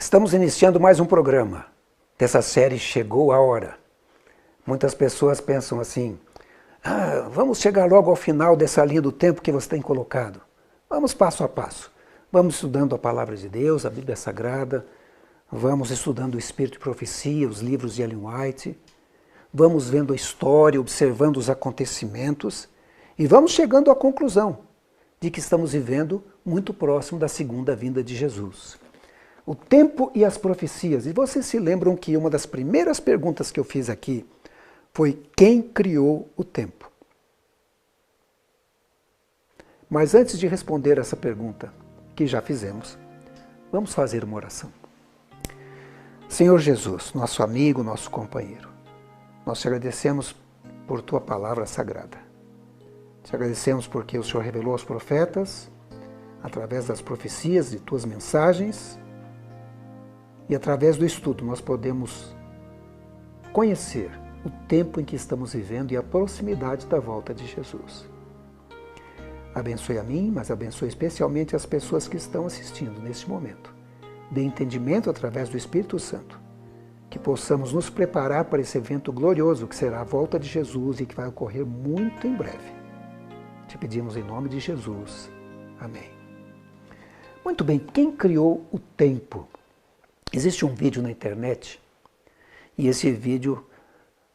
Estamos iniciando mais um programa dessa série Chegou a Hora. Muitas pessoas pensam assim, vamos chegar logo ao final dessa linha do tempo que você tem colocado. Vamos passo a passo. Vamos estudando a Palavra de Deus, a Bíblia Sagrada, vamos estudando o Espírito e Profecia, os livros de Ellen White, vamos vendo a história, observando os acontecimentos e vamos chegando à conclusão de que estamos vivendo muito próximo da segunda vinda de Jesus. O tempo e as profecias. E vocês se lembram que uma das primeiras perguntas que eu fiz aqui foi quem criou o tempo? Mas antes de responder essa pergunta, que já fizemos, vamos fazer uma oração. Senhor Jesus, nosso amigo, nosso companheiro, nós te agradecemos por tua palavra sagrada. Te agradecemos porque o Senhor revelou aos profetas, através das profecias de tuas mensagens, e através do estudo nós podemos conhecer o tempo em que estamos vivendo e a proximidade da volta de Jesus. Abençoe a mim, mas abençoe especialmente as pessoas que estão assistindo neste momento. Dê entendimento através do Espírito Santo, que possamos nos preparar para esse evento glorioso que será a volta de Jesus e que vai ocorrer muito em breve. Te pedimos em nome de Jesus. Amém. Muito bem, quem criou o tempo? Existe um vídeo na internet e esse vídeo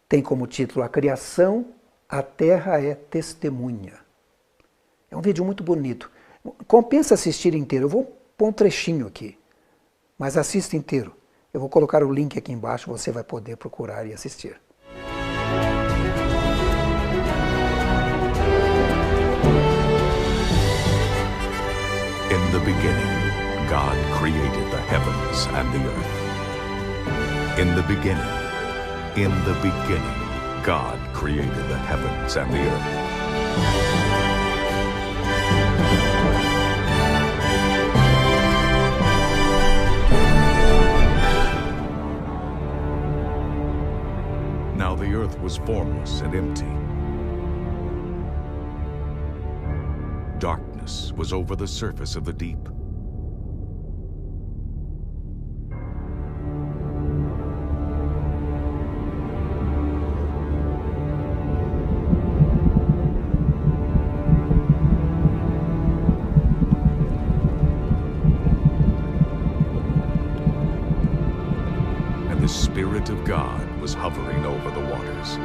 tem como título A Criação, a Terra é Testemunha. É um vídeo muito bonito. Compensa assistir inteiro. Eu vou pôr um trechinho aqui, mas assista inteiro. Eu vou colocar o link aqui embaixo, você vai poder procurar e assistir. In the beginning, God created the heavens and the earth. In the beginning, God created the heavens and the earth. Now the earth was formless and empty. Darkness was over the surface of the deep. And the Spirit of God was hovering over the waters.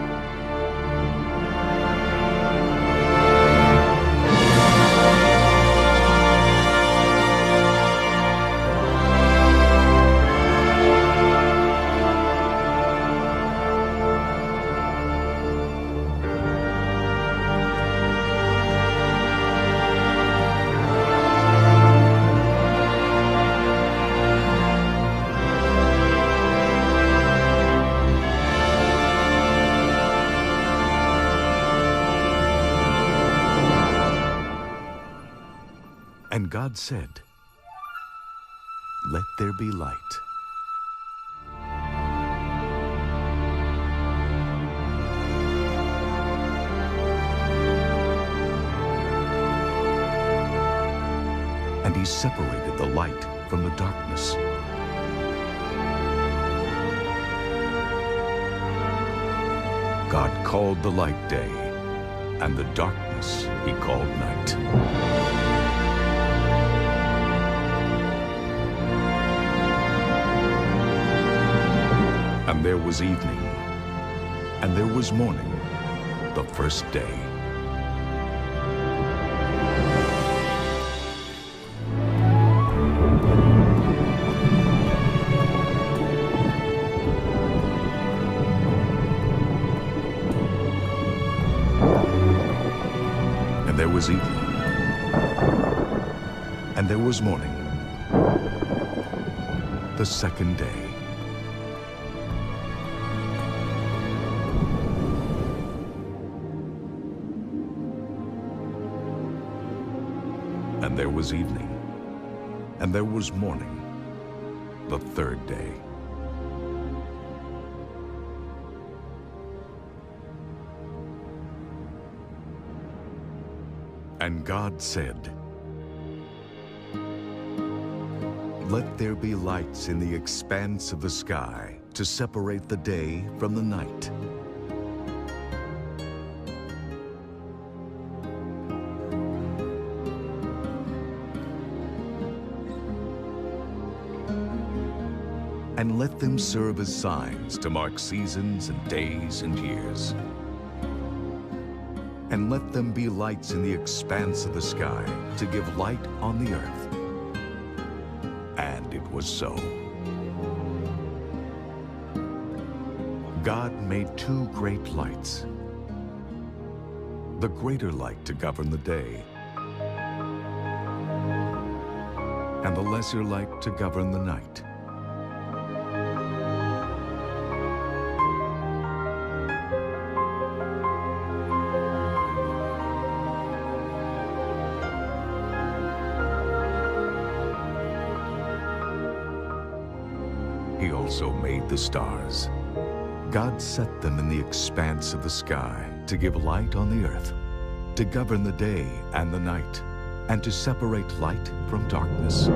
And God said, "Let there be light." And he separated the light from the darkness. God called the light day, and the darkness he called night. And there was evening, and there was morning, the first day. And there was evening, and there was morning, the second day. And there was evening, and there was morning, the third day. And God said, Let there be lights in the expanse of the sky to separate the day from the night. And let them serve as signs to mark seasons and days and years. And let them be lights in the expanse of the sky to give light on the earth. And it was so. God made two great lights. The greater light to govern the day, and the lesser light to govern the night. He also made the stars. God set them in the expanse of the sky to give light on the earth, to govern the day and the night, and to separate light from darkness.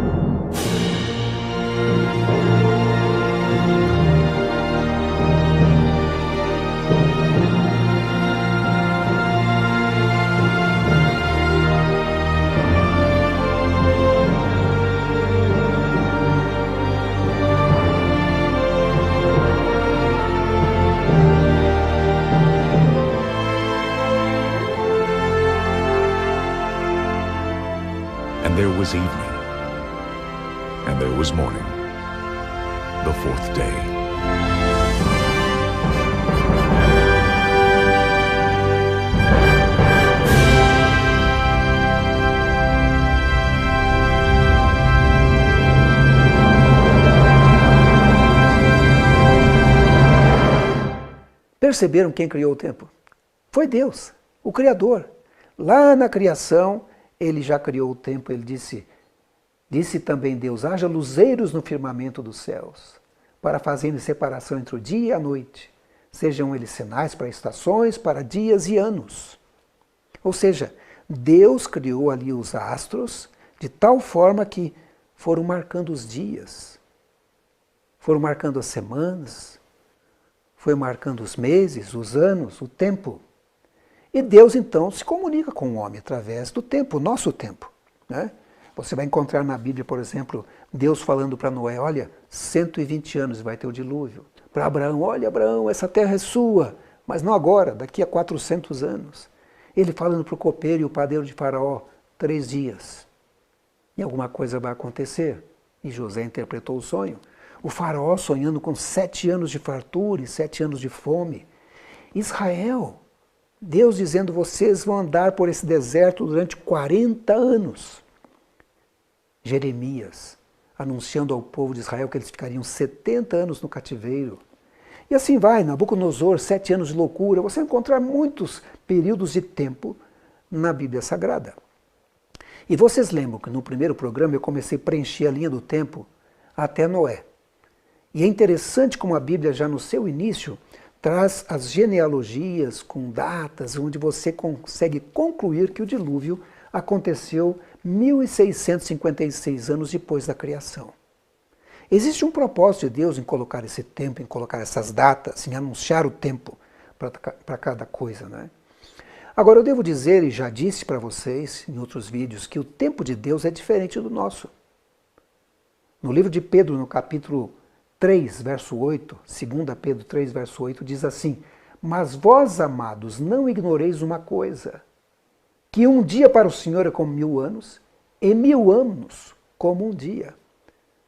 And there was evening, and there was morning, the fourth day. Perceberam quem criou o tempo? Foi Deus, o Criador. Lá na criação, Ele já criou o tempo. Ele disse também Deus, haja luzeiros no firmamento dos céus, para fazerem separação entre o dia e a noite. Sejam eles sinais para estações, para dias e anos. Ou seja, Deus criou ali os astros de tal forma que foram marcando os dias, foram marcando as semanas, foi marcando os meses, os anos, o tempo. E Deus, então, se comunica com o homem através do tempo, o nosso tempo. Né? Você vai encontrar na Bíblia, por exemplo, Deus falando para Noé, olha, 120 anos vai ter o dilúvio. Para Abraão, olha, Abraão, essa terra é sua, mas não agora, daqui a 400 anos. Ele falando para o copeiro e o padeiro de Faraó, 3 dias. E alguma coisa vai acontecer. E José interpretou o sonho. O Faraó sonhando com 7 anos de fartura e 7 anos de fome. Israel, Deus dizendo, vocês vão andar por esse deserto durante 40 anos. Jeremias, anunciando ao povo de Israel que eles ficariam 70 anos no cativeiro. E assim vai, Nabucodonosor, 7 anos de loucura. Você vai encontrar muitos períodos de tempo na Bíblia Sagrada. E vocês lembram que no primeiro programa eu comecei a preencher a linha do tempo até Noé. E é interessante como a Bíblia, já no seu início, traz as genealogias com datas, onde você consegue concluir que o dilúvio aconteceu 1656 anos depois da criação. Existe um propósito de Deus em colocar esse tempo, em colocar essas datas, em anunciar o tempo para cada coisa, né? Agora eu devo dizer, e já disse para vocês em outros vídeos, que o tempo de Deus é diferente do nosso. No livro de Pedro, no capítulo 3, verso 8, 2 Pedro 3, verso 8, diz assim, mas vós, amados, não ignoreis uma coisa, que um dia para o Senhor é como 1000 anos, e 1000 anos como um dia.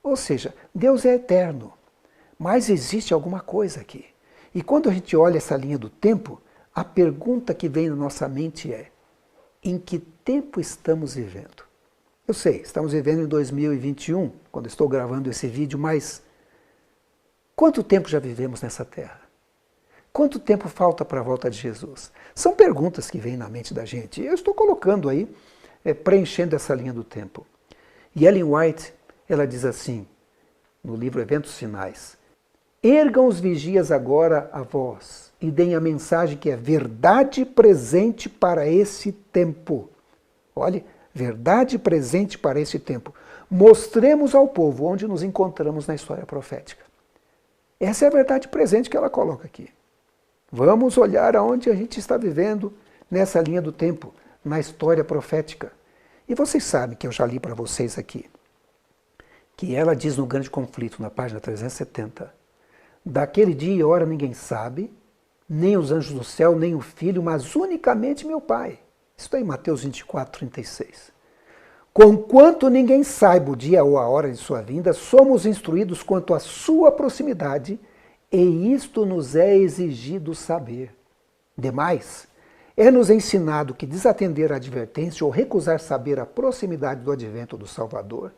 Ou seja, Deus é eterno, mas existe alguma coisa aqui. E quando a gente olha essa linha do tempo, a pergunta que vem na nossa mente é, em que tempo estamos vivendo? Eu sei, estamos vivendo em 2021, quando estou gravando esse vídeo, mas quanto tempo já vivemos nessa terra? Quanto tempo falta para a volta de Jesus? São perguntas que vêm na mente da gente. Eu estou colocando aí, preenchendo essa linha do tempo. E Ellen White, ela diz assim, no livro Eventos Finais, ergam os vigias agora a voz e deem a mensagem que é verdade presente para esse tempo. Olhe, verdade presente para esse tempo. mostremos ao povo onde nos encontramos na história profética. Essa é a verdade presente que ela coloca aqui. Vamos olhar aonde a gente está vivendo nessa linha do tempo, na história profética. E vocês sabem que eu já li para vocês aqui, que ela diz no Grande Conflito, na página 370, daquele dia e hora ninguém sabe, nem os anjos do céu, nem o Filho, mas unicamente meu Pai. Isso está em Mateus 24, 36. Conquanto ninguém saiba o dia ou a hora de sua vinda, somos instruídos quanto à sua proximidade, e isto nos é exigido saber. Demais, é-nos ensinado que desatender a advertência ou recusar saber a proximidade do advento do Salvador,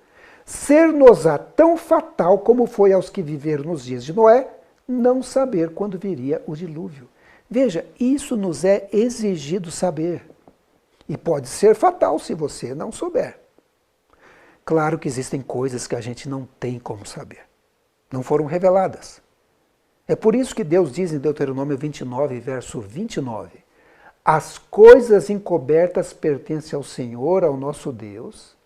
ser-nos-á tão fatal como foi aos que viveram nos dias de Noé, não saber quando viria o dilúvio. Veja, isso nos é exigido saber. E pode ser fatal se você não souber. Claro que existem coisas que a gente não tem como saber. Não foram reveladas. É por isso que Deus diz em Deuteronômio 29, verso 29, as coisas encobertas pertencem ao Senhor, ao nosso Deus,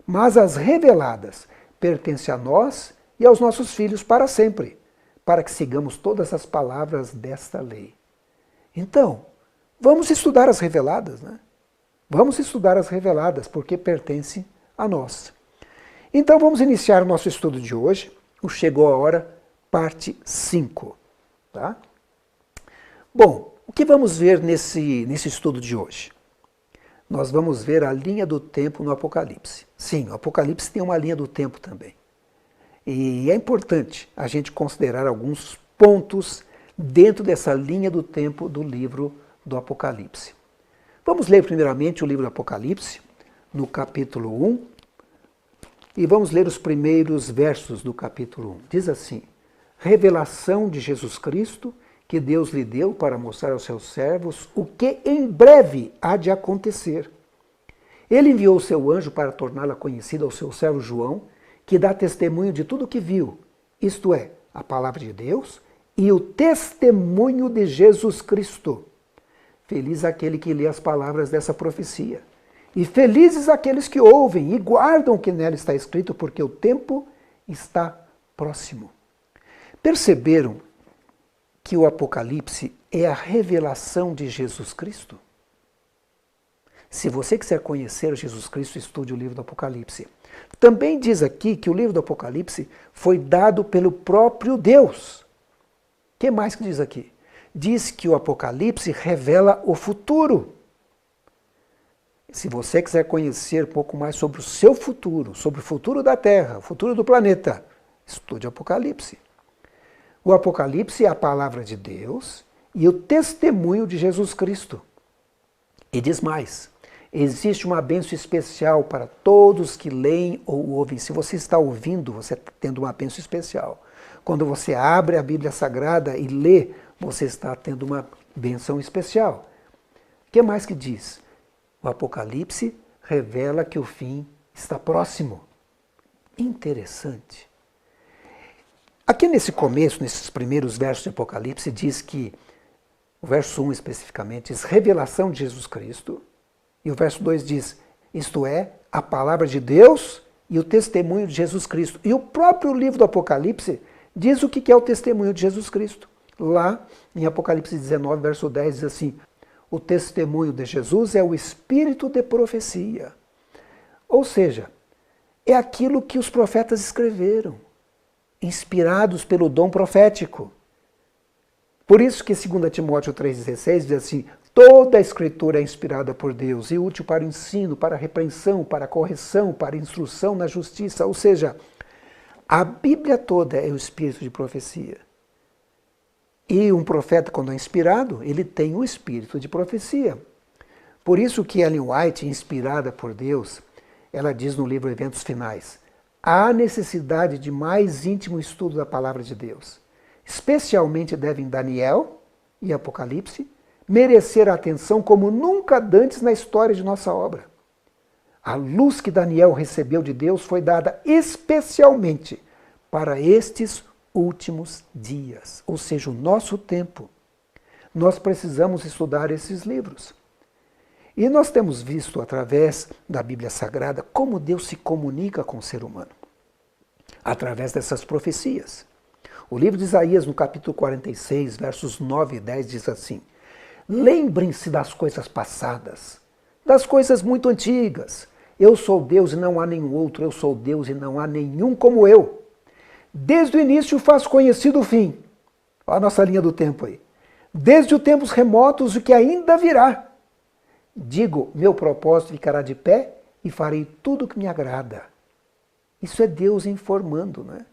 mas as reveladas pertencem a nós e aos nossos filhos para sempre, para que sigamos todas as palavras desta lei. Então, vamos estudar as reveladas, né? Vamos estudar as reveladas, porque pertencem a nós. Então vamos iniciar o nosso estudo de hoje, o Chegou a Hora, parte 5. Tá? Bom, o que vamos ver nesse estudo de hoje? Nós vamos ver a linha do tempo no Apocalipse. Sim, o Apocalipse tem uma linha do tempo também. E é importante a gente considerar alguns pontos dentro dessa linha do tempo do livro do Apocalipse. Vamos ler primeiramente o livro do Apocalipse, no capítulo 1, e vamos ler os primeiros versos do capítulo 1. Diz assim: revelação de Jesus Cristo, que Deus lhe deu para mostrar aos seus servos o que em breve há de acontecer. Ele enviou o seu anjo para torná-la conhecida ao seu servo João, que dá testemunho de tudo o que viu, isto é, a palavra de Deus e o testemunho de Jesus Cristo. Feliz aquele que lê as palavras dessa profecia. E felizes aqueles que ouvem e guardam o que nela está escrito, porque o tempo está próximo. Perceberam que o Apocalipse é a revelação de Jesus Cristo? Se você quiser conhecer Jesus Cristo, estude o livro do Apocalipse. Também diz aqui que o livro do Apocalipse foi dado pelo próprio Deus. O que mais que diz aqui? Diz que o Apocalipse revela o futuro. Se você quiser conhecer um pouco mais sobre o seu futuro, sobre o futuro da Terra, o futuro do planeta, estude o Apocalipse. O Apocalipse é a palavra de Deus e o testemunho de Jesus Cristo. E diz mais, existe uma bênção especial para todos que leem ou ouvem. Se você está ouvindo, você está tendo uma bênção especial. Quando você abre a Bíblia Sagrada e lê, você está tendo uma bênção especial. O que mais que diz? O Apocalipse revela que o fim está próximo. Interessante. Aqui nesse começo, nesses primeiros versos de Apocalipse, diz que, o verso 1 especificamente, diz revelação de Jesus Cristo, e o verso 2 diz, isto é, a palavra de Deus e o testemunho de Jesus Cristo. E o próprio livro do Apocalipse diz o que é o testemunho de Jesus Cristo. Lá, em Apocalipse 19, verso 10, diz assim, o testemunho de Jesus é o espírito de profecia. Ou seja, é aquilo que os profetas escreveram, inspirados pelo dom profético. Por isso que 2 Timóteo 3,16 diz assim, toda a escritura é inspirada por Deus e útil para o ensino, para a repreensão, para a correção, para a instrução na justiça. Ou seja, a Bíblia toda é o espírito de profecia. E um profeta, quando é inspirado, ele tem o espírito de profecia. Por isso que Ellen White, inspirada por Deus, ela diz no livro Eventos Finais, há necessidade de mais íntimo estudo da palavra de Deus. Especialmente devem Daniel e Apocalipse merecer a atenção como nunca antes na história de nossa obra. A luz que Daniel recebeu de Deus foi dada especialmente para estes últimos dias, ou seja, o nosso tempo. Nós precisamos estudar esses livros. E nós temos visto, através da Bíblia Sagrada, como Deus se comunica com o ser humano, através dessas profecias. O livro de Isaías, no capítulo 46, versos 9 e 10, diz assim: lembrem-se das coisas passadas, das coisas muito antigas. Eu sou Deus e não há nenhum outro, eu sou Deus e não há nenhum como eu. Desde o início faço conhecido o fim. Olha a nossa linha do tempo aí. Desde os tempos remotos o que ainda virá. Digo, meu propósito ficará de pé e farei tudo o que me agrada. Isso é Deus informando, né?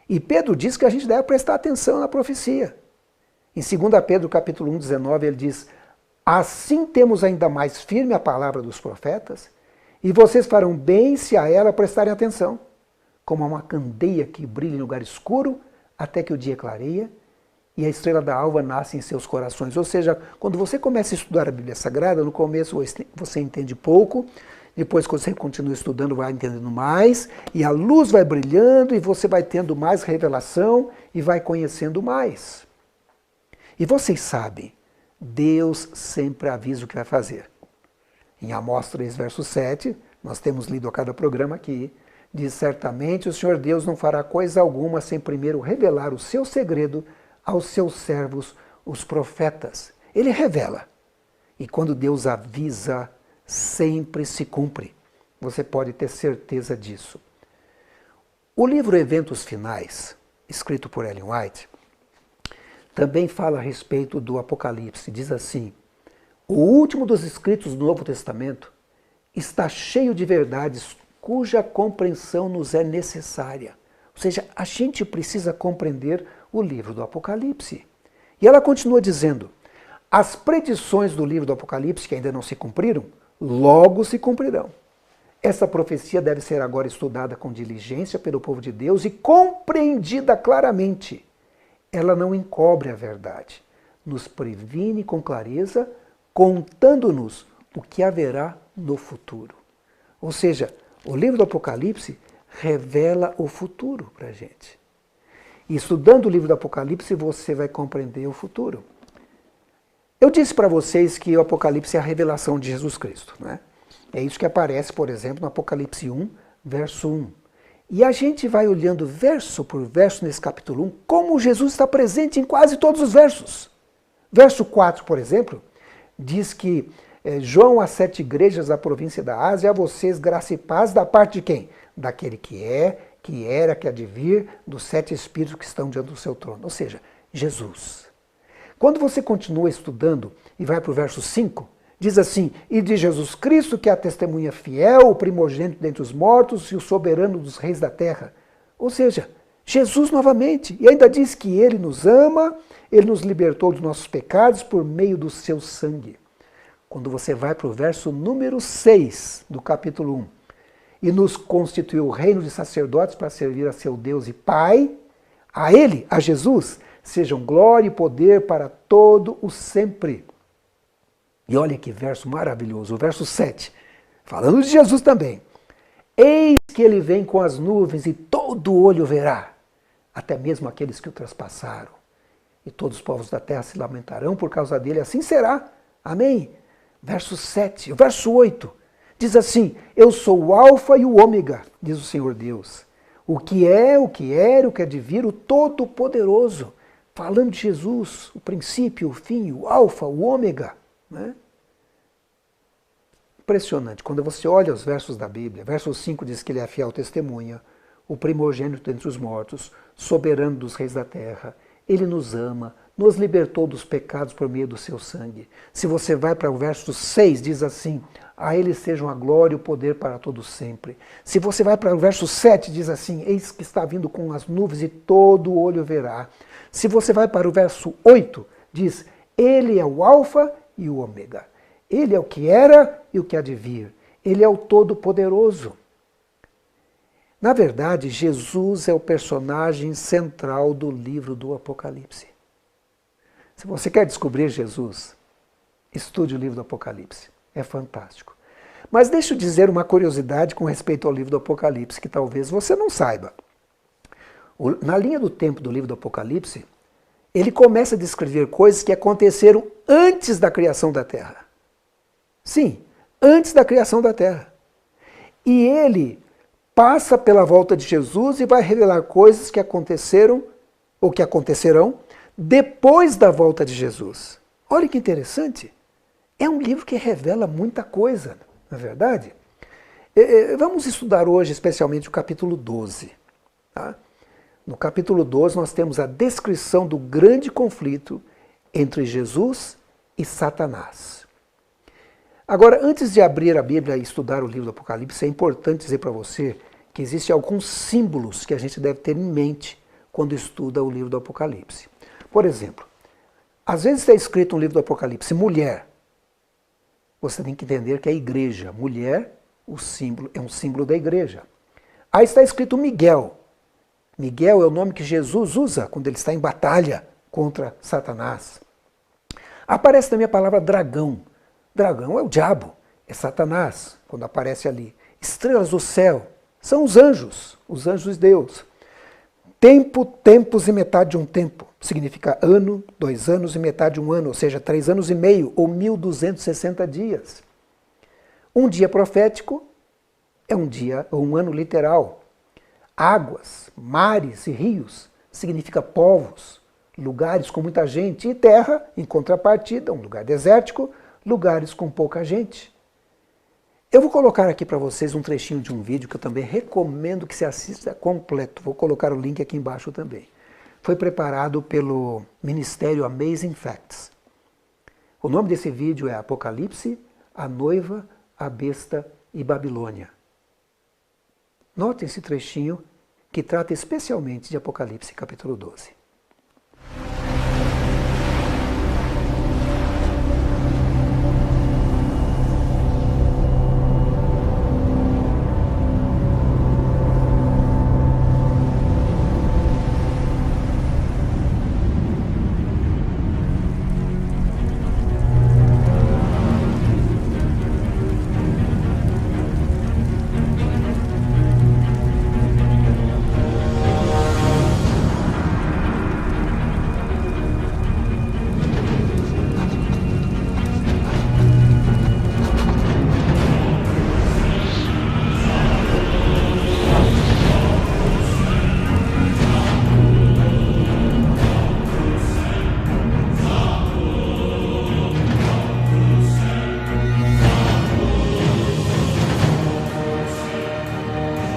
E Pedro diz que a gente deve prestar atenção na profecia. Em 2 Pedro capítulo 1, 19, ele diz: assim temos ainda mais firme a palavra dos profetas, e vocês farão bem se a ela prestarem atenção, como a uma candeia que brilha em lugar escuro, até que o dia clareia, e a estrela da alva nasce em seus corações. Ou seja, quando você começa a estudar a Bíblia Sagrada, no começo você entende pouco, depois quando você continua estudando vai entendendo mais, e a luz vai brilhando, e você vai tendo mais revelação, e vai conhecendo mais. E vocês sabem, Deus sempre avisa o que vai fazer. Em Amós 3, verso 7, nós temos lido a cada programa aqui, diz: certamente o Senhor Deus não fará coisa alguma sem primeiro revelar o seu segredo aos seus servos, os profetas. Ele revela. E quando Deus avisa, sempre se cumpre. Você pode ter certeza disso. O livro Eventos Finais, escrito por Ellen White, também fala a respeito do Apocalipse. Diz assim: o último dos escritos do Novo Testamento está cheio de verdades cuja compreensão nos é necessária. Ou seja, a gente precisa compreender o livro do Apocalipse. E ela continua dizendo: as predições do livro do Apocalipse, que ainda não se cumpriram, logo se cumprirão. Essa profecia deve ser agora estudada com diligência pelo povo de Deus e compreendida claramente. Ela não encobre a verdade, nos previne com clareza, contando-nos o que haverá no futuro. Ou seja, o livro do Apocalipse revela o futuro para a gente. E estudando o livro do Apocalipse, você vai compreender o futuro. Eu disse para vocês que o Apocalipse é a revelação de Jesus Cristo, não é? É isso que aparece, por exemplo, no Apocalipse 1, verso 1. E a gente vai olhando verso por verso nesse capítulo 1, como Jesus está presente em quase todos os versos. Verso 4, por exemplo, diz que João às 7 igrejas da província da Ásia, a vocês graça e paz da parte de quem? Daquele que é, que era, que há de vir, dos 7 espíritos que estão diante do seu trono. Ou seja, Jesus. Quando você continua estudando e vai para o verso 5, diz assim: e de Jesus Cristo, que é a testemunha fiel, o primogênito dentre os mortos e o soberano dos reis da terra. Ou seja, Jesus novamente. E ainda diz que ele nos ama, ele nos libertou dos nossos pecados por meio do seu sangue. Quando você vai para o verso número 6 do capítulo 1, e nos constituiu o reino de sacerdotes para servir a seu Deus e Pai, a ele, a Jesus, sejam glória e poder para todo o sempre. E olha que verso maravilhoso, o verso 7, falando de Jesus também. Eis que ele vem com as nuvens e todo olho verá, até mesmo aqueles que o traspassaram. E todos os povos da terra se lamentarão por causa dele, assim será. Amém? Verso 7, o verso 8, diz assim: eu sou o alfa e o ômega, diz o Senhor Deus. O que é, o que era, o que há de vir, o Todo-Poderoso. Falando de Jesus, o princípio, o fim, o alfa, o ômega. Né? Impressionante. Quando você olha os versos da Bíblia, verso 5 diz que ele é a fiel testemunha, o primogênito dentre os mortos, soberano dos reis da terra. Ele nos ama, nos libertou dos pecados por meio do seu sangue. Se você vai para o verso 6, diz assim: a ele sejam a glória e o poder para todos sempre. Se você vai para o verso 7, diz assim: eis que está vindo com as nuvens e todo o olho verá. Se você vai para o verso 8, diz: ele é o alfa e o ômega. Ele é o que era e o que há de vir. Ele é o Todo-Poderoso. Na verdade, Jesus é o personagem central do livro do Apocalipse. Se você quer descobrir Jesus, estude o livro do Apocalipse. É fantástico. Mas deixa eu dizer uma curiosidade com respeito ao livro do Apocalipse, que talvez você não saiba. Na linha do tempo do livro do Apocalipse, ele começa a descrever coisas que aconteceram antes da criação da Terra. Sim, antes da criação da terra. E ele passa pela volta de Jesus e vai revelar coisas que aconteceram ou que acontecerão depois da volta de Jesus. Olha que interessante. É um livro que revela muita coisa, não é verdade? Vamos estudar hoje especialmente o capítulo 12. Tá? No capítulo 12 nós temos a descrição do grande conflito entre Jesus e Satanás. Agora, antes de abrir a Bíblia e estudar o livro do Apocalipse, é importante dizer para você que existem alguns símbolos que a gente deve ter em mente quando estuda o livro do Apocalipse. Por exemplo, às vezes está escrito no livro do Apocalipse, mulher. Você tem que entender que é a igreja. Mulher, o símbolo, é um símbolo da igreja. Aí está escrito Miguel. Miguel é o nome que Jesus usa quando ele está em batalha contra Satanás. Aparece também a palavra dragão. Dragão é o diabo, é Satanás, quando aparece ali. Estrelas do céu são os anjos de Deus. Tempo, tempos e metade de um tempo. Significa ano, 2 anos e metade de um ano, ou seja, 3 anos e meio, ou 1260 dias. Um dia profético é um dia, ou um ano literal. Águas, mares e rios significa povos, lugares com muita gente. E terra, em contrapartida, um lugar desértico, lugares com pouca gente. Eu vou colocar aqui para vocês um trechinho de um vídeo que eu também recomendo que se assista completo. Vou colocar o link aqui embaixo também. Foi preparado pelo Ministério Amazing Facts. O nome desse vídeo é Apocalipse, a Noiva, a Besta e Babilônia. Notem esse trechinho que trata especialmente de Apocalipse capítulo 12.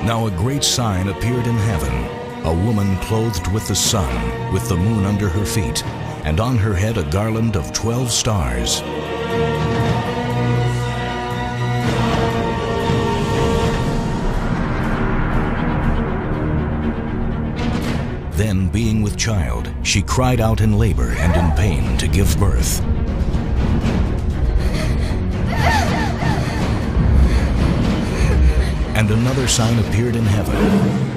Now a great sign appeared in heaven, a woman clothed with the sun, with the moon under her feet, and on her head a garland of 12 stars. Then, being with child, she cried out in labor and in pain to give birth. And another sign appeared in heaven.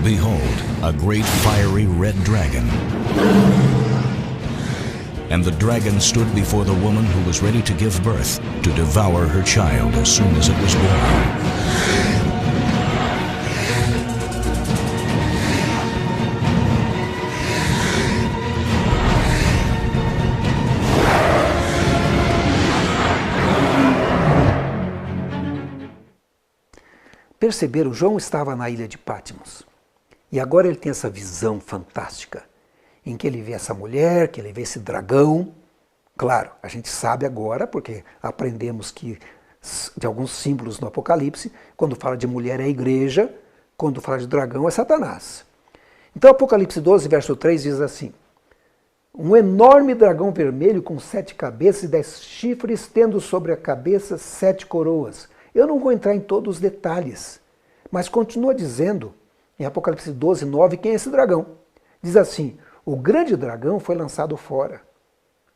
Behold, a great fiery red dragon. And the dragon stood before the woman who was ready to give birth, to devour her child as soon as it was born. Perceberam, João estava na ilha de Patmos. E agora ele tem essa visão fantástica, em que ele vê essa mulher, que ele vê esse dragão. Claro, a gente sabe agora, porque aprendemos que de alguns símbolos no Apocalipse, quando fala de mulher é a igreja, quando fala de dragão é Satanás. Então Apocalipse 12, verso 3 diz assim: um enorme dragão vermelho com 7 cabeças e 10 chifres, tendo sobre a cabeça 7 coroas. Eu não vou entrar em todos os detalhes, mas continua dizendo, em Apocalipse 12, 9, quem é esse dragão. Diz assim: o grande dragão foi lançado fora.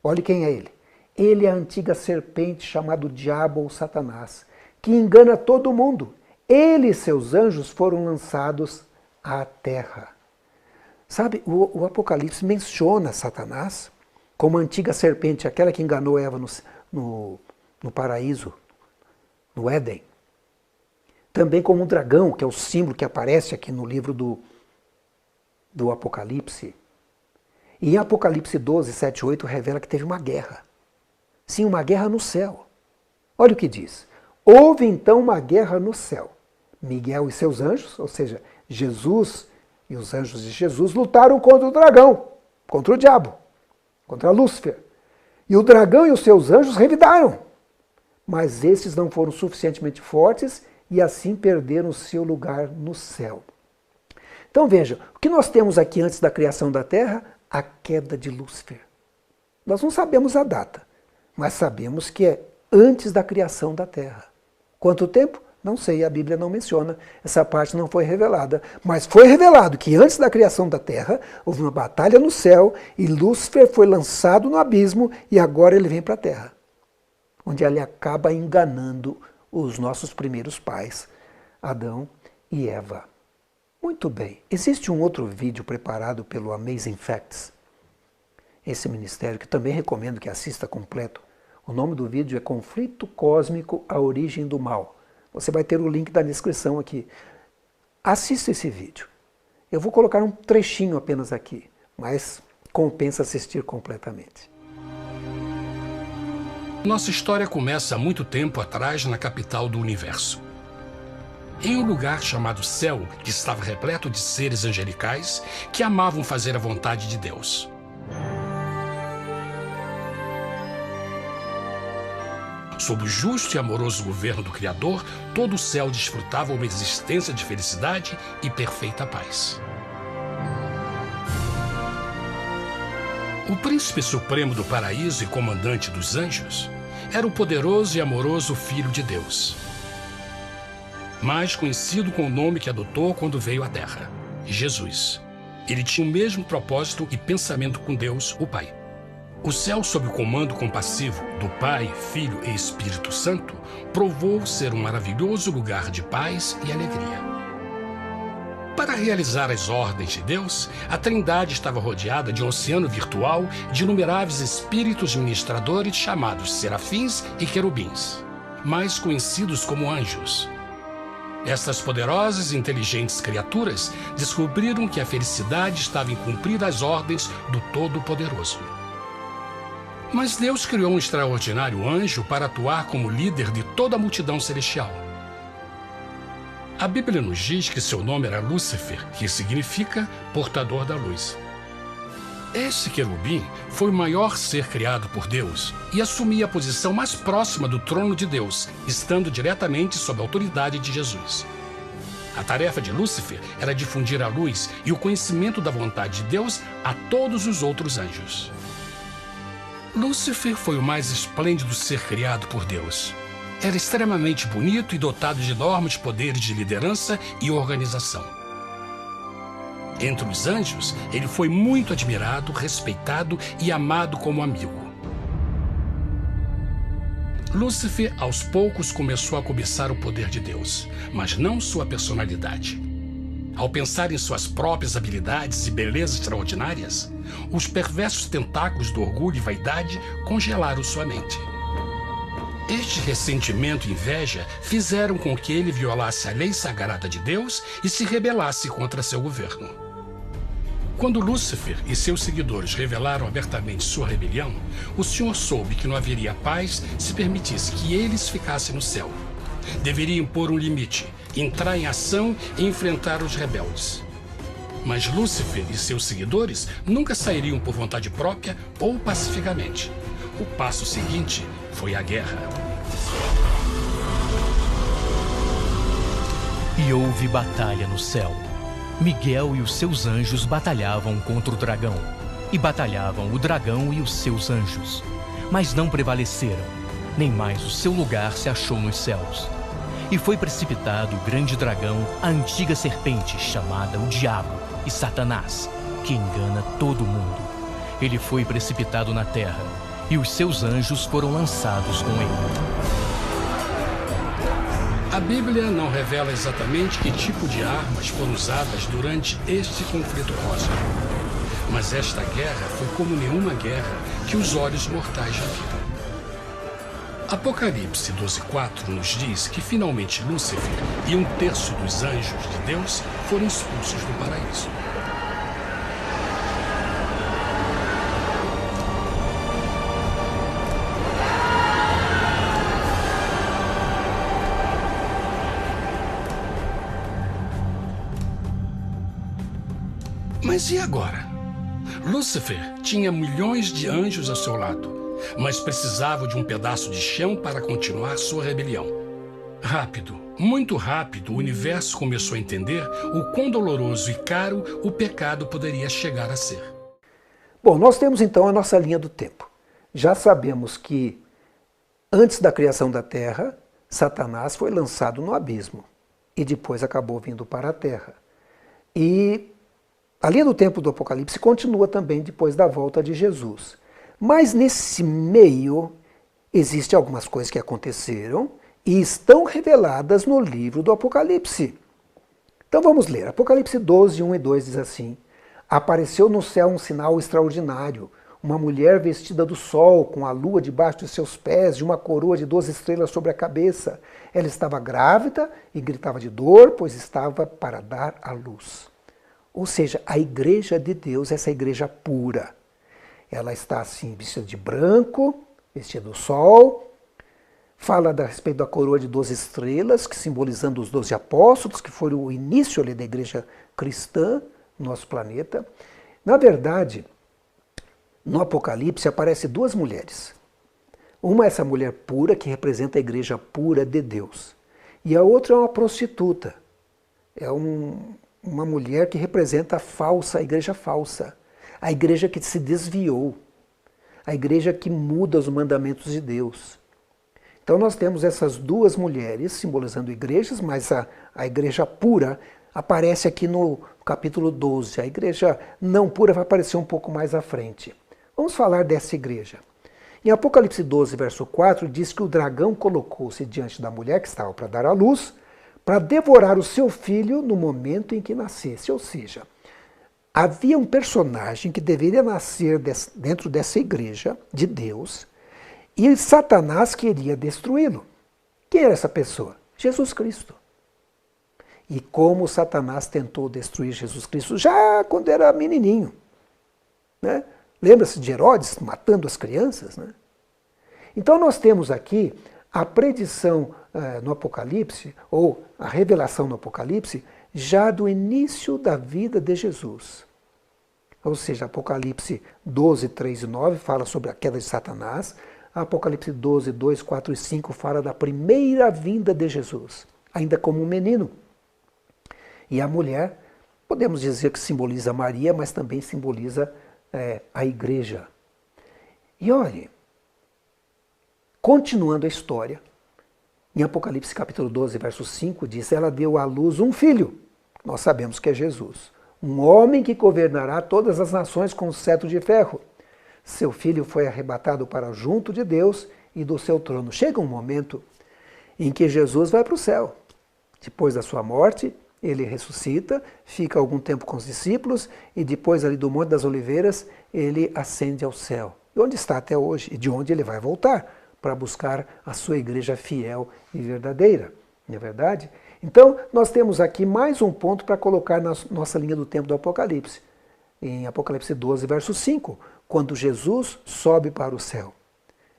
Olhe quem é ele. Ele é a antiga serpente chamado Diabo ou Satanás, que engana todo mundo. Ele e seus anjos foram lançados à terra. Sabe, o Apocalipse menciona Satanás como a antiga serpente, aquela que enganou Eva no paraíso, no Éden. Também como um dragão, que é o símbolo que aparece aqui no livro do Apocalipse. E em Apocalipse 12, 7 e 8 revela que teve uma guerra. Sim, uma guerra no céu. Olha o que diz. Houve então uma guerra no céu. Miguel e seus anjos, ou seja, Jesus e os anjos de Jesus, lutaram contra o dragão, contra o diabo, contra Lúcifer. E o dragão e os seus anjos revidaram. Mas esses não foram suficientemente fortes e assim perderam o seu lugar no céu. Então veja, o que nós temos aqui antes da criação da Terra? A queda de Lúcifer. Nós não sabemos a data, mas sabemos que é antes da criação da Terra. Quanto tempo? Não sei, a Bíblia não menciona, essa parte não foi revelada. Mas foi revelado que antes da criação da Terra, houve uma batalha no céu e Lúcifer foi lançado no abismo e agora ele vem para a Terra, onde ele acaba enganando os nossos primeiros pais, Adão e Eva. Muito bem, existe um outro vídeo preparado pelo Amazing Facts, esse ministério que também recomendo que assista completo. O nome do vídeo é Conflito Cósmico, a Origem do Mal. Você vai ter o link da descrição aqui. Assista esse vídeo. Eu vou colocar um trechinho apenas aqui, mas compensa assistir completamente. Nossa história começa há muito tempo atrás na capital do universo. Em um lugar chamado Céu, que estava repleto de seres angelicais que amavam fazer a vontade de Deus. Sob o justo e amoroso governo do Criador, todo o céu desfrutava uma existência de felicidade e perfeita paz. O príncipe supremo do paraíso e comandante dos anjos era o poderoso e amoroso Filho de Deus, mais conhecido com o nome que adotou quando veio à Terra, Jesus. Ele tinha o mesmo propósito e pensamento com Deus, o Pai. O céu, sob o comando compassivo do Pai, Filho e Espírito Santo, provou ser um maravilhoso lugar de paz e alegria. Para realizar as ordens de Deus, a Trindade estava rodeada de um oceano virtual de inumeráveis espíritos ministradores chamados serafins e querubins, mais conhecidos como anjos. Estas poderosas e inteligentes criaturas descobriram que a felicidade estava em cumprir as ordens do Todo-Poderoso. Mas Deus criou um extraordinário anjo para atuar como líder de toda a multidão celestial. A Bíblia nos diz que seu nome era Lúcifer, que significa portador da luz. Esse querubim foi o maior ser criado por Deus e assumia a posição mais próxima do trono de Deus, estando diretamente sob a autoridade de Jesus. A tarefa de Lúcifer era difundir a luz e o conhecimento da vontade de Deus a todos os outros anjos. Lúcifer foi o mais esplêndido ser criado por Deus. Era extremamente bonito e dotado de enormes poderes de liderança e organização. Entre os anjos, ele foi muito admirado, respeitado e amado como amigo. Lúcifer, aos poucos, começou a cobiçar o poder de Deus, mas não sua personalidade. Ao pensar em suas próprias habilidades e belezas extraordinárias, os perversos tentáculos do orgulho e vaidade congelaram sua mente. Este ressentimento e inveja fizeram com que ele violasse a lei sagrada de Deus e se rebelasse contra seu governo. Quando Lúcifer e seus seguidores revelaram abertamente sua rebelião, o Senhor soube que não haveria paz se permitisse que eles ficassem no céu. Deveria impor um limite, entrar em ação e enfrentar os rebeldes. Mas Lúcifer e seus seguidores nunca sairiam por vontade própria ou pacificamente. O passo seguinte foi a guerra. E houve batalha no céu. Miguel e os seus anjos batalhavam contra o dragão. E batalhavam o dragão e os seus anjos. Mas não prevaleceram, nem mais o seu lugar se achou nos céus. E foi precipitado o grande dragão, a antiga serpente, chamada o Diabo e Satanás, que engana todo mundo. Ele foi precipitado na terra, e os seus anjos foram lançados com ele. A Bíblia não revela exatamente que tipo de armas foram usadas durante este conflito cósmico. Mas esta guerra foi como nenhuma guerra que os olhos mortais já viram. Apocalipse 12:4 nos diz que finalmente Lúcifer e 1/3 dos anjos de Deus foram expulsos do paraíso. Mas e agora? Lúcifer tinha milhões de anjos ao seu lado, mas precisava de um pedaço de chão para continuar sua rebelião. Rápido, muito rápido, o universo começou a entender o quão doloroso e caro o pecado poderia chegar a ser. Bom, nós temos então a nossa linha do tempo. Já sabemos que antes da criação da Terra, Satanás foi lançado no abismo e depois acabou vindo para a Terra. E a linha do tempo do Apocalipse continua também depois da volta de Jesus. Mas nesse meio existem algumas coisas que aconteceram e estão reveladas no livro do Apocalipse. Então vamos ler. Apocalipse 12, 1 e 2 diz assim: Apareceu no céu um sinal extraordinário, uma mulher vestida do sol, com a lua debaixo de seus pés, e uma coroa de 12 estrelas sobre a cabeça. Ela estava grávida e gritava de dor, pois estava para dar à luz. Ou seja, a igreja de Deus, essa igreja pura, ela está assim, vestida de branco, vestida do sol, fala a respeito da coroa de 12 estrelas, que simbolizando os 12 apóstolos, que foram o início ali da igreja cristã no nosso planeta. Na verdade, no Apocalipse aparecem duas mulheres. Uma é essa mulher pura, que representa a igreja pura de Deus. E a outra é uma prostituta. É uma mulher que representa a igreja falsa. A igreja que se desviou. A igreja que muda os mandamentos de Deus. Então nós temos essas duas mulheres simbolizando igrejas, mas a igreja pura aparece aqui no capítulo 12. A igreja não pura vai aparecer um pouco mais à frente. Vamos falar dessa igreja. Em Apocalipse 12, verso 4, diz que o dragão colocou-se diante da mulher que estava para dar à luz, para devorar o seu filho no momento em que nascesse. Ou seja, havia um personagem que deveria nascer dentro dessa igreja de Deus, e Satanás queria destruí-lo. Quem era essa pessoa? Jesus Cristo. E como Satanás tentou destruir Jesus Cristo já quando era menininho, né? Lembra-se de Herodes matando as crianças, né? Então nós temos aqui a predição no Apocalipse, ou a revelação no Apocalipse, já do início da vida de Jesus. Ou seja, Apocalipse 12, 3 e 9 fala sobre a queda de Satanás, Apocalipse 12, 2, 4 e 5 fala da primeira vinda de Jesus, ainda como um menino. E a mulher, podemos dizer que simboliza Maria, mas também simboliza a igreja. E olhe, continuando a história, em Apocalipse capítulo 12, verso 5, diz: ela deu à luz um filho, nós sabemos que é Jesus, um homem que governará todas as nações com cetro de ferro. Seu filho foi arrebatado para junto de Deus e do seu trono. Chega um momento em que Jesus vai para o céu. Depois da sua morte, ele ressuscita, fica algum tempo com os discípulos e depois ali do Monte das Oliveiras, ele ascende ao céu. E onde está até hoje? E de onde ele vai voltar para buscar a sua igreja fiel e verdadeira. Não é verdade? Então, nós temos aqui mais um ponto para colocar na nossa linha do tempo do Apocalipse. Em Apocalipse 12, verso 5, quando Jesus sobe para o céu.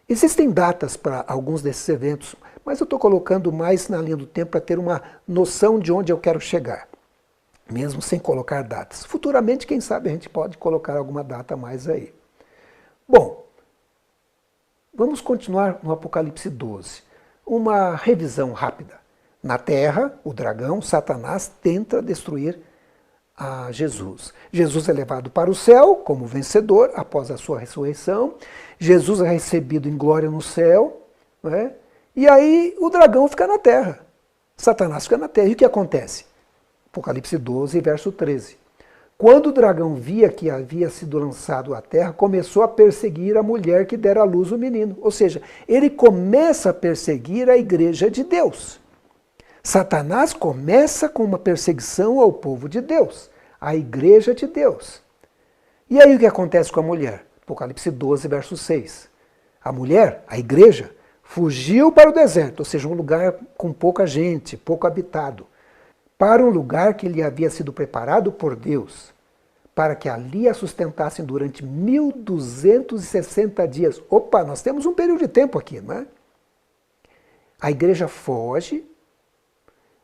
Existem datas para alguns desses eventos, mas eu estou colocando mais na linha do tempo para ter uma noção de onde eu quero chegar, mesmo sem colocar datas. Futuramente, quem sabe, a gente pode colocar alguma data mais aí. Bom, vamos continuar no Apocalipse 12. Uma revisão rápida. Na terra, o dragão, Satanás, tenta destruir a Jesus. Jesus é levado para o céu como vencedor após a sua ressurreição. Jesus é recebido em glória no céu, né? E aí o dragão fica na terra. Satanás fica na terra. E o que acontece? Apocalipse 12, verso 13. Quando o dragão via que havia sido lançado à terra, começou a perseguir a mulher que dera à luz o menino. Ou seja, ele começa a perseguir a igreja de Deus. Satanás começa com uma perseguição ao povo de Deus, à igreja de Deus. E aí o que acontece com a mulher? Apocalipse 12, verso 6. A mulher, a igreja, fugiu para o deserto, ou seja, um lugar com pouca gente, pouco habitado, para um lugar que lhe havia sido preparado por Deus, para que ali a sustentassem durante 1260 dias. Opa, nós temos um período de tempo aqui, não é? A igreja foge,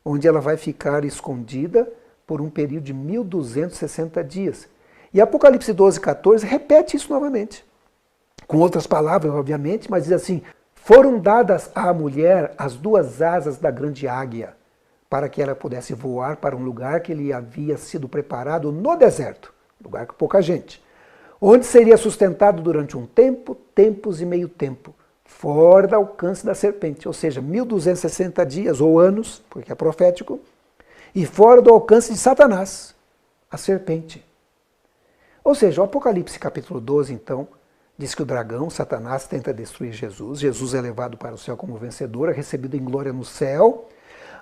onde ela vai ficar escondida por um período de 1260 dias. E Apocalipse 12, 14 repete isso novamente. Com outras palavras, obviamente, mas diz assim: foram dadas à mulher as duas asas da grande águia, para que ela pudesse voar para um lugar que lhe havia sido preparado no deserto, lugar com pouca gente, onde seria sustentado durante um tempo, tempos e meio tempo, fora do alcance da serpente, ou seja, 1260 dias ou anos, porque é profético, e fora do alcance de Satanás, a serpente. Ou seja, o Apocalipse capítulo 12, então, diz que o dragão, Satanás, tenta destruir Jesus. Jesus é levado para o céu como vencedor, é recebido em glória no céu.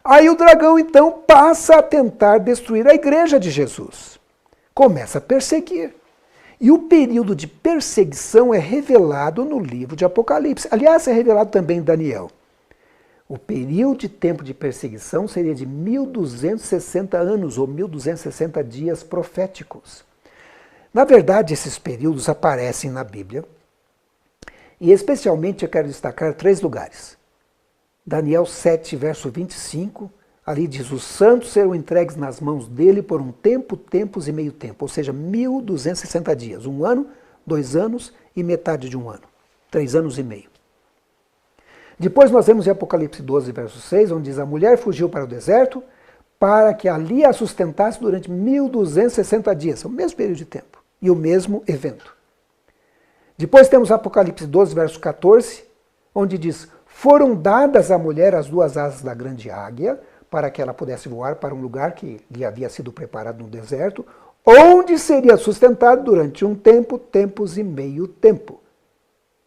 Aí o dragão, então, passa a tentar destruir a igreja de Jesus. Começa a perseguir. E o período de perseguição é revelado no livro de Apocalipse. Aliás, é revelado também em Daniel. O período de tempo de perseguição seria de 1260 anos, ou 1260 dias proféticos. Na verdade, esses períodos aparecem na Bíblia, e especialmente eu quero destacar 3 lugares. Daniel 7, verso 25, ali diz: os santos serão entregues nas mãos dele por um tempo, tempos e meio tempo, ou seja, 1260 dias, 1 ano, 2 anos e metade de 1 ano, 3 anos e meio. Depois nós vemos em Apocalipse 12, verso 6, onde diz: a mulher fugiu para o deserto para que ali a sustentasse durante 1260 dias, o mesmo período de tempo e o mesmo evento. Depois temos Apocalipse 12, verso 14, onde diz: foram dadas à mulher as duas asas da grande águia, para que ela pudesse voar para um lugar que lhe havia sido preparado no deserto, onde seria sustentado durante um tempo, tempos e meio tempo,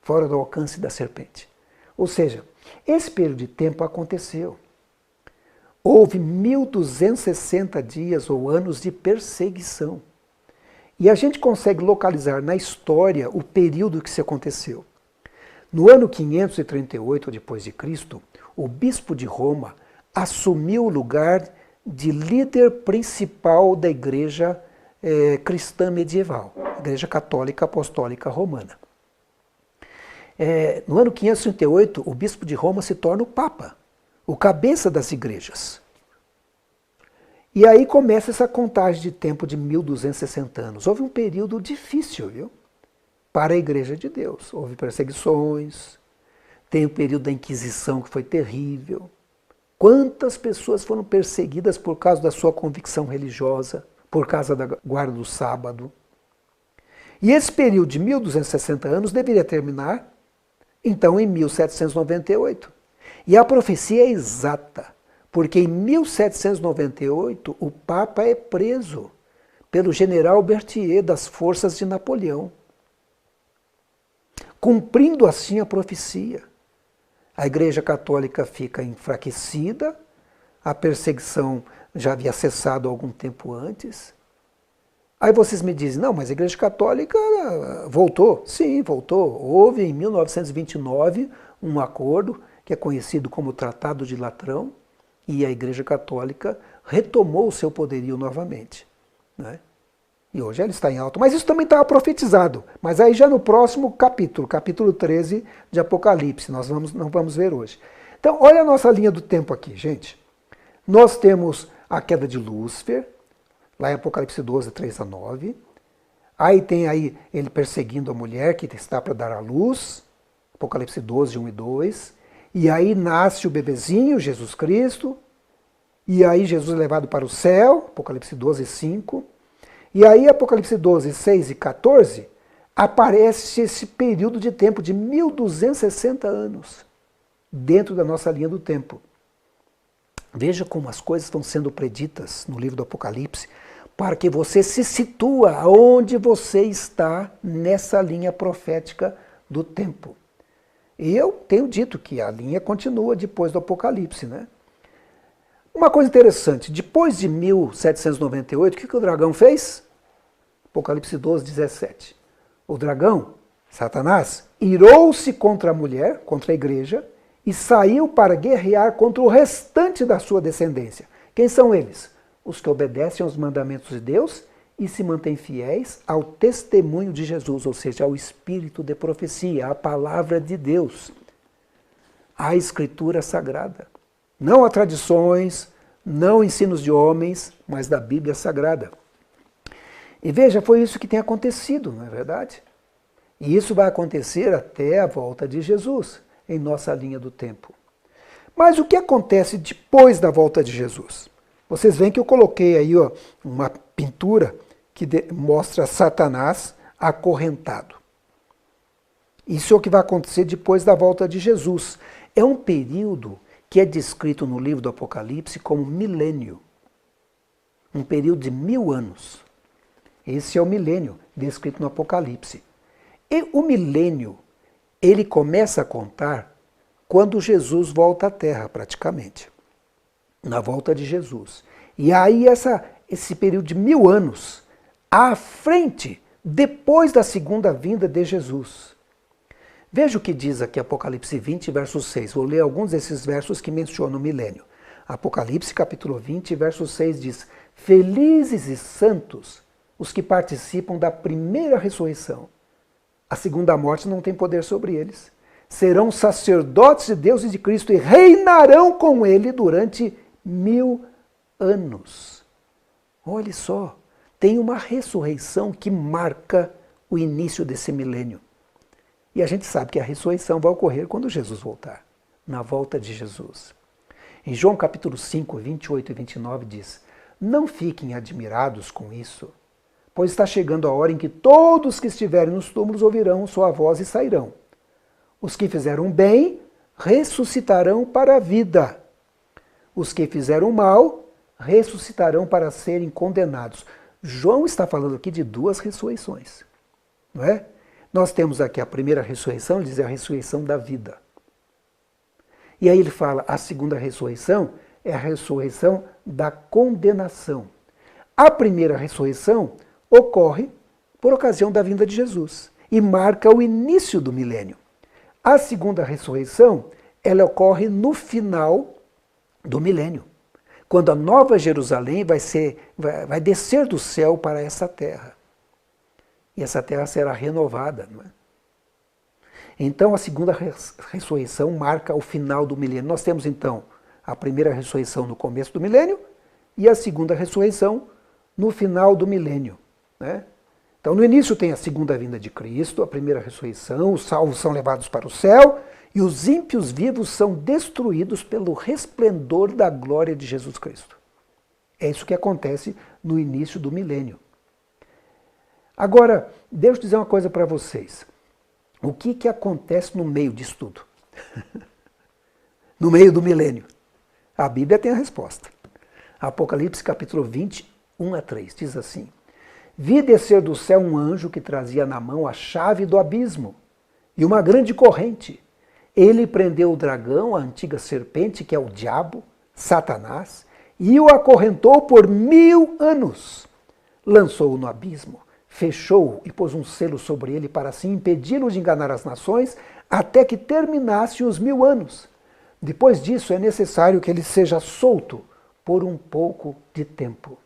fora do alcance da serpente. Ou seja, esse período de tempo aconteceu. Houve 1260 dias ou anos de perseguição. E a gente consegue localizar na história o período que isso aconteceu. No ano 538 depois de Cristo, o bispo de Roma assumiu o lugar de líder principal da igreja cristã medieval, Igreja Católica Apostólica Romana. No ano 538, o bispo de Roma se torna o Papa, o cabeça das igrejas. E aí começa essa contagem de tempo de 1260 anos. Houve um período difícil, viu? Para a igreja de Deus. Houve perseguições, tem o período da Inquisição que foi terrível. Quantas pessoas foram perseguidas por causa da sua convicção religiosa, por causa da guarda do sábado. E esse período de 1260 anos deveria terminar, então, em 1798. E a profecia é exata, porque em 1798 o Papa é preso pelo general Berthier das forças de Napoleão, cumprindo assim a profecia. A Igreja Católica fica enfraquecida, a perseguição já havia cessado algum tempo antes. Aí vocês me dizem: não, mas a Igreja Católica voltou. Sim, voltou. Houve em 1929 um acordo que é conhecido como Tratado de Latrão, e a Igreja Católica retomou o seu poderio novamente, né? E hoje ela está em alta. Mas isso também estava profetizado. Mas aí já no próximo capítulo, capítulo 13 de Apocalipse, nós não vamos ver hoje. Então, olha a nossa linha do tempo aqui, gente. Nós temos a queda de Lúcifer, lá em Apocalipse 12, 3 a 9. Aí tem aí ele perseguindo a mulher que está para dar à luz, Apocalipse 12, 1 e 2. E aí nasce o bebezinho, Jesus Cristo. E aí Jesus é levado para o céu, Apocalipse 12, 5. E aí, Apocalipse 12, 6 e 14, aparece esse período de tempo de 1260 anos, dentro da nossa linha do tempo. Veja como as coisas vão sendo preditas no livro do Apocalipse, para que você se situa aonde você está nessa linha profética do tempo. E eu tenho dito que a linha continua depois do Apocalipse, né? Uma coisa interessante, depois de 1798, o que o dragão fez? Apocalipse 12, 17. O dragão, Satanás, irou-se contra a mulher, contra a igreja, e saiu para guerrear contra o restante da sua descendência. Quem são eles? Os que obedecem aos mandamentos de Deus e se mantêm fiéis ao testemunho de Jesus, ou seja, ao espírito de profecia, à palavra de Deus, à Escritura Sagrada. Não a tradições, não ensinos de homens, mas da Bíblia Sagrada. E veja, foi isso que tem acontecido, não é verdade? E isso vai acontecer até a volta de Jesus, em nossa linha do tempo. Mas o que acontece depois da volta de Jesus? Vocês veem que eu coloquei aí uma pintura que mostra Satanás acorrentado. Isso é o que vai acontecer depois da volta de Jesus. É um período que é descrito no livro do Apocalipse como milênio. Um período de 1000 anos. Esse é o milênio descrito no Apocalipse. E o milênio, ele começa a contar quando Jesus volta à Terra, praticamente. Na volta de Jesus. E aí esse período de 1000 anos, à frente, depois da segunda vinda de Jesus. Veja o que diz aqui Apocalipse 20, verso 6. Vou ler alguns desses versos que mencionam o milênio. Apocalipse capítulo 20, verso 6 diz: Felizes e santos os que participam da primeira ressurreição. A segunda morte não tem poder sobre eles. Serão sacerdotes de Deus e de Cristo e reinarão com ele durante 1000 anos. Olhe só, tem uma ressurreição que marca o início desse milênio. E a gente sabe que a ressurreição vai ocorrer quando Jesus voltar, na volta de Jesus. Em João capítulo 5, 28 e 29 diz: Não fiquem admirados com isso, pois está chegando a hora em que todos que estiverem nos túmulos ouvirão sua voz e sairão. Os que fizeram bem ressuscitarão para a vida. Os que fizeram mal ressuscitarão para serem condenados. João está falando aqui de duas ressurreições, não é? Nós temos aqui a primeira ressurreição, ele diz a ressurreição da vida. E aí ele fala, a segunda ressurreição é a ressurreição da condenação. A primeira ressurreição ocorre por ocasião da vinda de Jesus e marca o início do milênio. A segunda ressurreição, ela ocorre no final do milênio, quando a nova Jerusalém vai descer do céu para essa terra. E essa terra será renovada. Não é? Então a segunda ressurreição marca o final do milênio. Nós temos então a primeira ressurreição no começo do milênio e a segunda ressurreição no final do milênio. Né? Então no início tem a segunda vinda de Cristo, a primeira ressurreição, os salvos são levados para o céu e os ímpios vivos são destruídos pelo resplendor da glória de Jesus Cristo. É isso que acontece no início do milênio. Agora, deixa eu dizer uma coisa para vocês. O que acontece no meio disso tudo? No meio do milênio? A Bíblia tem a resposta. Apocalipse capítulo 20, 1 a 3, diz assim: Vi descer do céu um anjo que trazia na mão a chave do abismo e uma grande corrente. Ele prendeu o dragão, a antiga serpente, que é o diabo, Satanás, e o acorrentou por 1000 anos. Lançou-o no abismo, fechou-o e pôs um selo sobre ele para assim impedi-lo de enganar as nações até que terminasse os 1000 anos. Depois disso é necessário que ele seja solto por um pouco de tempo.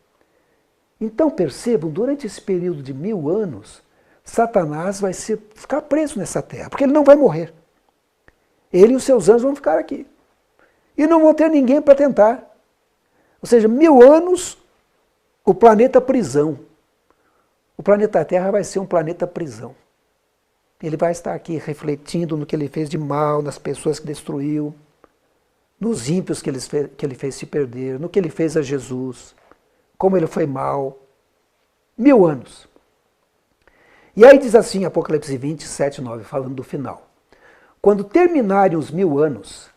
Então percebam, durante esse período de 1000 anos, Satanás vai ficar preso nessa terra, porque ele não vai morrer. Ele e os seus anjos vão ficar aqui. E não vão ter ninguém para tentar. Ou seja, 1000 anos, o planeta prisão. O planeta Terra vai ser um planeta prisão. Ele vai estar aqui refletindo no que ele fez de mal, nas pessoas que destruiu, nos ímpios que ele fez se perder, no que ele fez a Jesus, como ele foi mal. 1000 anos. E aí diz assim, Apocalipse 20, 7, 9, falando do final. Quando terminarem os 1000 anos,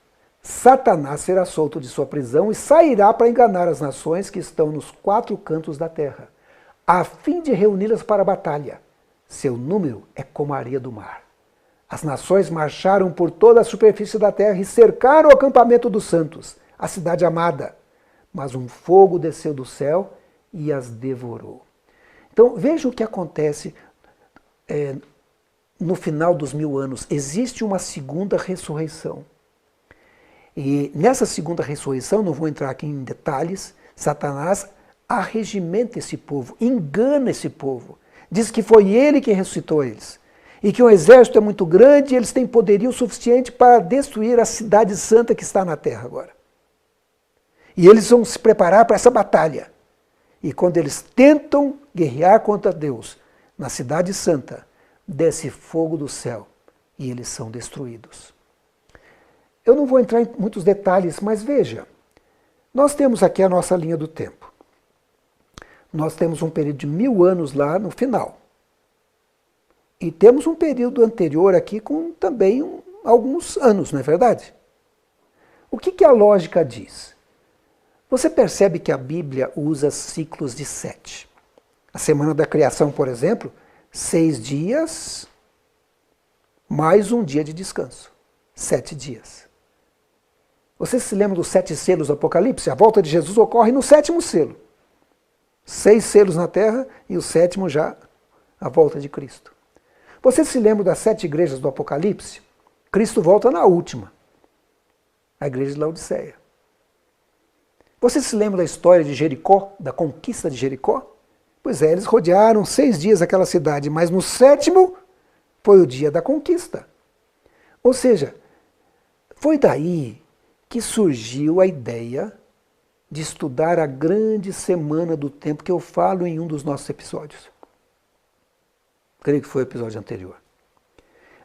Satanás será solto de sua prisão e sairá para enganar as nações que estão nos 4 cantos da terra, a fim de reuni-las para a batalha. Seu número é como a areia do mar. As nações marcharam por toda a superfície da terra e cercaram o acampamento dos santos, a cidade amada. Mas um fogo desceu do céu e as devorou. Então veja o que acontece no final dos 1000 anos. Existe uma segunda ressurreição. E nessa segunda ressurreição, não vou entrar aqui em detalhes, Satanás arregimenta esse povo, engana esse povo. Diz que foi ele que ressuscitou eles. E que o exército é muito grande e eles têm poderio suficiente para destruir a cidade santa que está na terra agora. E eles vão se preparar para essa batalha. E quando eles tentam guerrear contra Deus na Cidade Santa, desce fogo do céu e eles são destruídos. Eu não vou entrar em muitos detalhes, mas veja, nós temos aqui a nossa linha do tempo. Nós temos um período de 1000 anos lá no final. E temos um período anterior aqui com também alguns anos, não é verdade? O que a lógica diz? Você percebe que a Bíblia usa ciclos de 7. A semana da criação, por exemplo, 6 dias mais um dia de descanso. 7 dias. Você se lembra dos 7 selos do Apocalipse? A volta de Jesus ocorre no 7º selo. 6 selos na terra e o 7º já a volta de Cristo. Você se lembra das 7 igrejas do Apocalipse? Cristo volta na última, a igreja de Laodiceia. Você se lembra da história de Jericó, da conquista de Jericó? Pois é, eles rodearam 6 dias aquela cidade, mas no 7º foi o dia da conquista. Ou seja, foi daí que surgiu a ideia de estudar a grande semana do tempo que eu falo em um dos nossos episódios. Creio que foi o episódio anterior.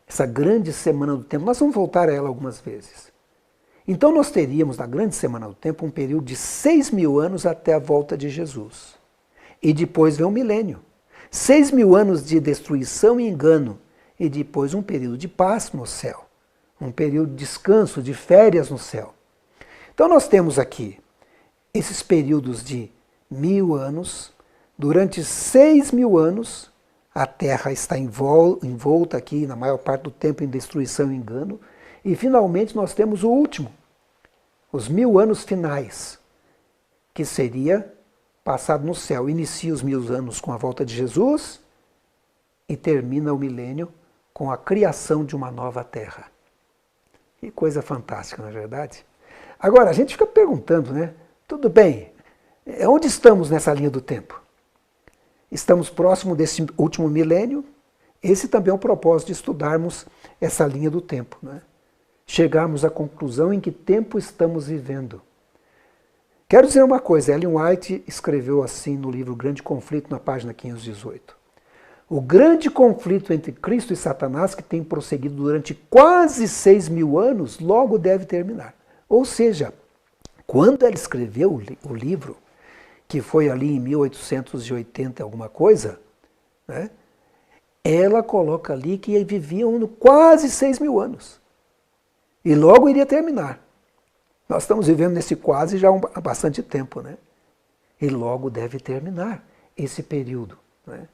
Essa grande semana do tempo, nós vamos voltar a ela algumas vezes. Então nós teríamos, na grande semana do tempo, um período de 6.000 anos até a volta de Jesus. E depois vem o milênio. 6.000 anos de destruição e engano. E depois um período de paz no céu. Um período de descanso, de férias no céu. Então nós temos aqui esses períodos de 1000 anos. Durante 6.000 anos, a Terra está envolta aqui, na maior parte do tempo, em destruição e engano. E finalmente nós temos o último, os 1000 anos finais, que seria passado no céu. Inicia os 1000 anos com a volta de Jesus e termina o milênio com a criação de uma nova terra. Que coisa fantástica, não é verdade? Agora, a gente fica perguntando, né? Tudo bem, onde estamos nessa linha do tempo? Estamos próximo desse último milênio. Esse também é o propósito de estudarmos essa linha do tempo, né? Chegarmos à conclusão em que tempo estamos vivendo. Quero dizer uma coisa, Ellen White escreveu assim no livro Grande Conflito, na página 518. O grande conflito entre Cristo e Satanás, que tem prosseguido durante quase 6.000 anos, logo deve terminar. Ou seja, quando ela escreveu o livro, que foi ali em 1880 alguma coisa, né, ela coloca ali que viviam quase 6.000 anos. E logo iria terminar. Nós estamos vivendo nesse quase já há bastante tempo, né? E logo deve terminar esse período, né?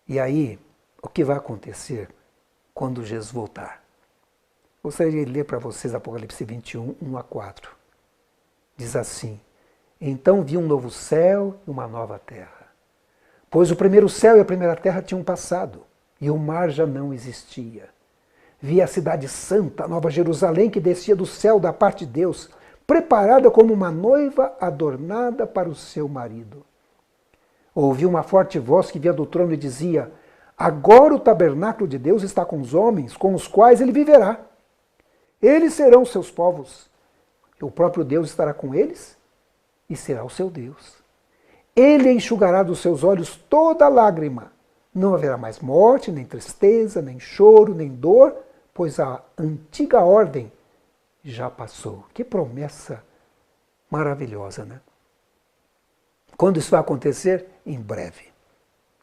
E aí, o que vai acontecer quando Jesus voltar? Gostaria de ler para vocês Apocalipse 21, 1-4. Diz assim: Então vi um novo céu e uma nova terra. Pois o primeiro céu e a primeira terra tinham passado, e o mar já não existia. Vi a cidade santa, a nova Jerusalém, que descia do céu da parte de Deus, preparada como uma noiva adornada para o seu marido. Ouvi uma forte voz que vinha do trono e dizia: Agora o tabernáculo de Deus está com os homens, com os quais ele viverá. Eles serão os seus povos. O próprio Deus estará com eles e será o seu Deus. Ele enxugará dos seus olhos toda lágrima. Não haverá mais morte, nem tristeza, nem choro, nem dor, pois a antiga ordem já passou. Que promessa maravilhosa, né? Quando isso vai acontecer? Em breve.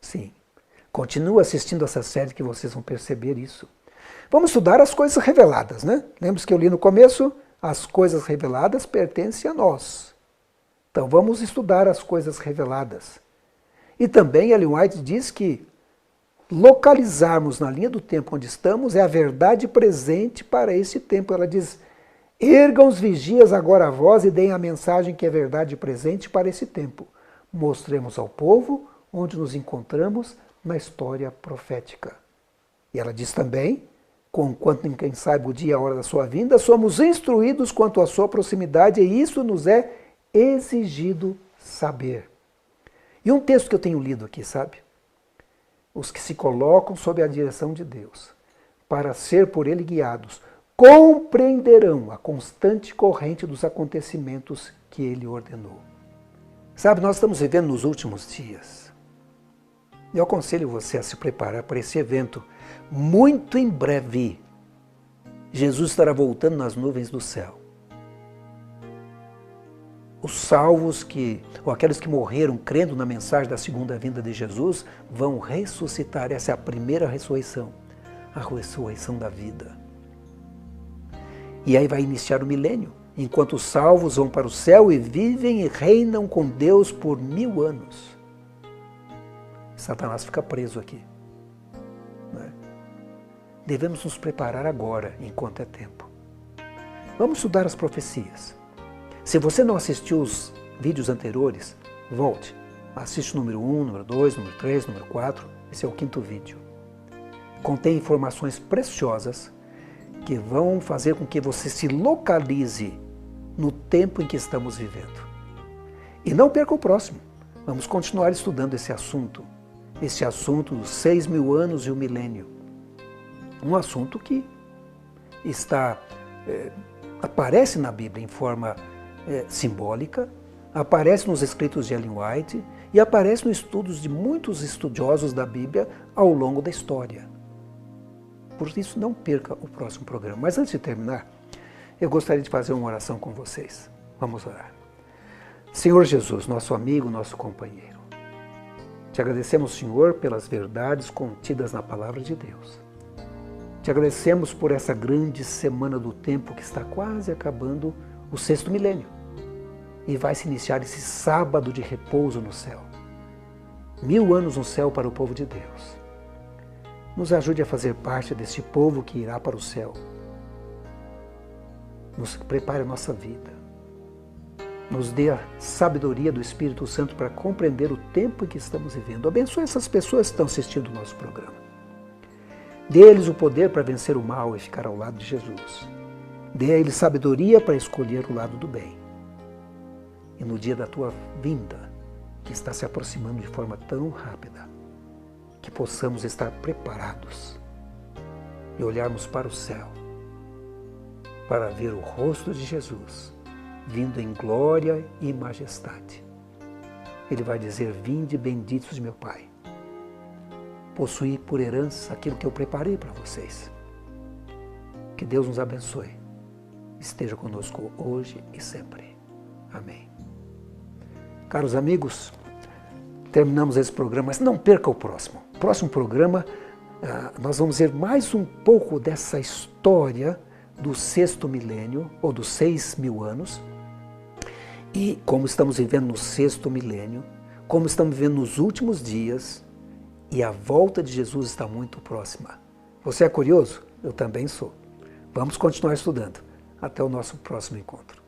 Sim. Continua assistindo essa série que vocês vão perceber isso. Vamos estudar as coisas reveladas, né? Lembra que eu li no começo? As coisas reveladas pertencem a nós. Então vamos estudar as coisas reveladas. E também Ellen White diz que localizarmos na linha do tempo onde estamos é a verdade presente para esse tempo. Ela diz: ergam os vigias agora a voz e deem a mensagem que é verdade presente para esse tempo. Mostremos ao povo onde nos encontramos na história profética. E ela diz também: conquanto ninguém saiba o dia e a hora da sua vinda, somos instruídos quanto à sua proximidade e isso nos é exigido saber. E um texto que eu tenho lido aqui, sabe? Os que se colocam sob a direção de Deus, para ser por Ele guiados, compreenderão a constante corrente dos acontecimentos que Ele ordenou. Sabe, nós estamos vivendo nos últimos dias. Eu aconselho você a se preparar para esse evento. Muito em breve, Jesus estará voltando nas nuvens do céu. Os salvos ou aqueles que morreram crendo na mensagem da segunda vinda de Jesus vão ressuscitar. Essa é a primeira ressurreição, a ressurreição da vida. E aí vai iniciar o milênio, enquanto os salvos vão para o céu e vivem e reinam com Deus por 1000 anos. Satanás fica preso aqui. Né? Devemos nos preparar agora, enquanto é tempo. Vamos estudar as profecias. Se você não assistiu os vídeos anteriores, volte. Assiste o número 1, número 2, número 3, número 4. Esse é o 5º vídeo. Contém informações preciosas que vão fazer com que você se localize no tempo em que estamos vivendo. E não perca o próximo. Vamos continuar estudando esse assunto dos 6.000 anos e o milênio. Um assunto que aparece na Bíblia em forma simbólica, aparece nos escritos de Ellen White e aparece nos estudos de muitos estudiosos da Bíblia ao longo da história. Por isso, não perca o próximo programa. Mas antes de terminar, eu gostaria de fazer uma oração com vocês. Vamos orar. Senhor Jesus, nosso amigo, nosso companheiro, te agradecemos, Senhor, pelas verdades contidas na Palavra de Deus. Te agradecemos por essa grande semana do tempo que está quase acabando o 6º milênio. E vai se iniciar esse sábado de repouso no céu. 1000 anos no céu para o povo de Deus. Nos ajude a fazer parte deste povo que irá para o céu. Nos prepare a nossa vida. Nos dê a sabedoria do Espírito Santo para compreender o tempo em que estamos vivendo. Abençoe essas pessoas que estão assistindo o nosso programa. Dê-lhes o poder para vencer o mal e ficar ao lado de Jesus. Dê a eles sabedoria para escolher o lado do bem. E no dia da tua vinda, que está se aproximando de forma tão rápida, que possamos estar preparados e olharmos para o céu, para ver o rosto de Jesus, vindo em glória e majestade. Ele vai dizer: vinde benditos de meu Pai, possuí por herança aquilo que eu preparei para vocês. Que Deus nos abençoe, esteja conosco hoje e sempre. Amém. Caros amigos, terminamos esse programa, mas não perca o próximo. Próximo programa, nós vamos ver mais um pouco dessa história do 6º milênio, ou dos 6.000 anos, e como estamos vivendo no 6º milênio, como estamos vivendo nos últimos dias, e a volta de Jesus está muito próxima. Você é curioso? Eu também sou. Vamos continuar estudando. Até o nosso próximo encontro.